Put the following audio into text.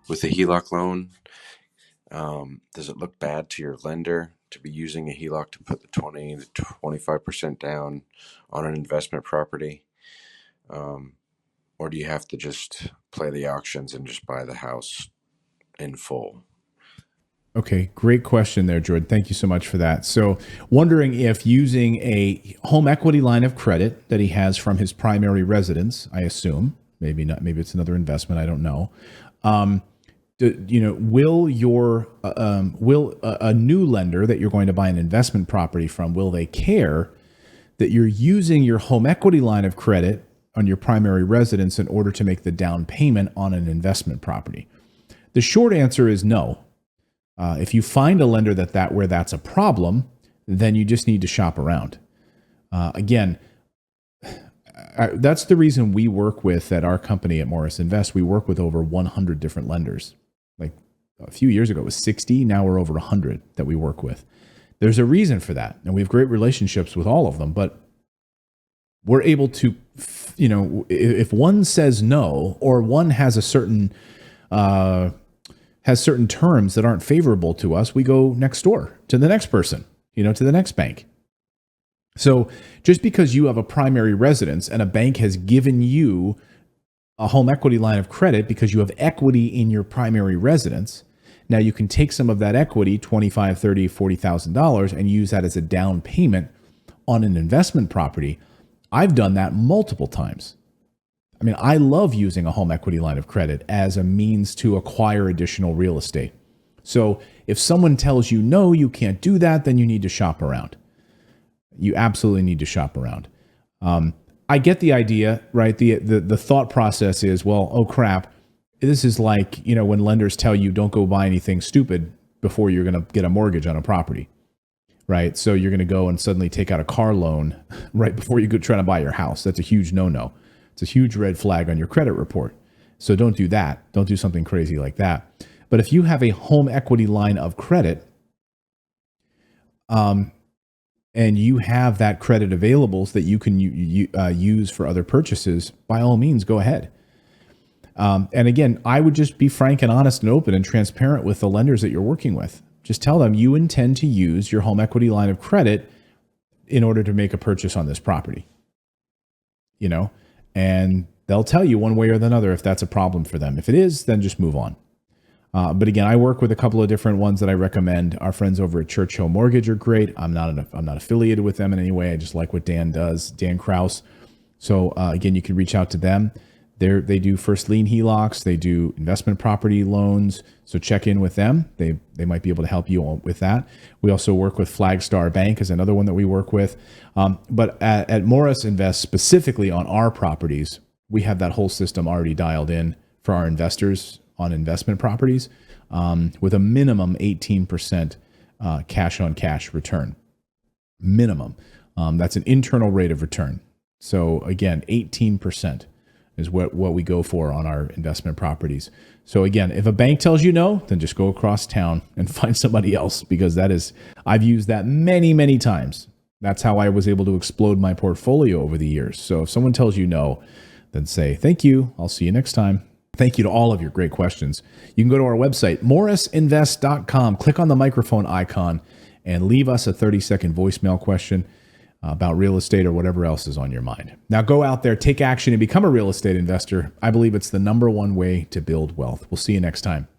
with a HELOC loan, does it look bad to your lender to be using a HELOC to put the 20 to 25% down on an investment property? Or do you have to just play the auctions and just buy the house in full? Okay, great question there, Jordan. Thank you so much for that. So, wondering if using a home equity line of credit that he has from his primary residence, I assume, maybe not, maybe it's another investment, I don't know. Will a new lender that you're going to buy an investment property from, will they care that you're using your home equity line of credit on your primary residence in order to make the down payment on an investment property? The short answer is no. If you find a lender where that's a problem, then you just need to shop around. Again, that's the reason we work with, at our company at Morris Invest, we work with over 100 different lenders. Like a few years ago, it was 60. Now we're over 100 that we work with. There's a reason for that. And we have great relationships with all of them, but we're able to, if one says no, or one has a certain, has certain terms that aren't favorable to us, we go next door to the next person, to the next bank. So just because you have a primary residence and a bank has given you a home equity line of credit because you have equity in your primary residence, now you can take some of that equity, $25,000, $30,000, $40,000, and use that as a down payment on an investment property. I've done that multiple times. I mean, I love using a home equity line of credit as a means to acquire additional real estate. So if someone tells you, no, you can't do that, then you need to shop around. You absolutely need to shop around. I get the idea, right? The thought process is, well, oh crap, this is like, when lenders tell you don't go buy anything stupid before you're going to get a mortgage on a property, right? So you're going to go and suddenly take out a car loan right before you go trying to buy your house. That's a huge no-no. It's a huge red flag on your credit report. So don't do that. Don't do something crazy like that. But if you have a home equity line of credit, and you have that credit available so that you can use for other purchases, by all means, go ahead. And again, I would just be frank and honest and open and transparent with the lenders that you're working with. Just tell them you intend to use your home equity line of credit in order to make a purchase on this property. And they'll tell you one way or another if that's a problem for them. If it is, then just move on. But again, I work with a couple of different ones that I recommend. Our friends over at Churchill Mortgage are great. I'm not affiliated with them in any way. I just like what Dan does, Dan Kraus. So again, you can reach out to them. They do first lien HELOCs. They do investment property loans. So check in with them. They might be able to help you with that. We also work with Flagstar Bank is another one that we work with. But at Morris Invest, specifically on our properties, we have that whole system already dialed in for our investors on investment properties, with a minimum 18% cash on cash return. Minimum. That's an internal rate of return. So again, 18% is what we go for on our investment properties. So again, if a bank tells you no, then just go across town and find somebody else, because I've used that many, many times. That's how I was able to explode my portfolio over the years. So if someone tells you no, then say, thank you, I'll see you next time. Thank you to all of your great questions. You can go to our website, morrisinvest.com, click on the microphone icon, and leave us a 30-second voicemail question about real estate or whatever else is on your mind. Now go out there, take action, and become a real estate investor. I believe it's the #1 way to build wealth. We'll see you next time.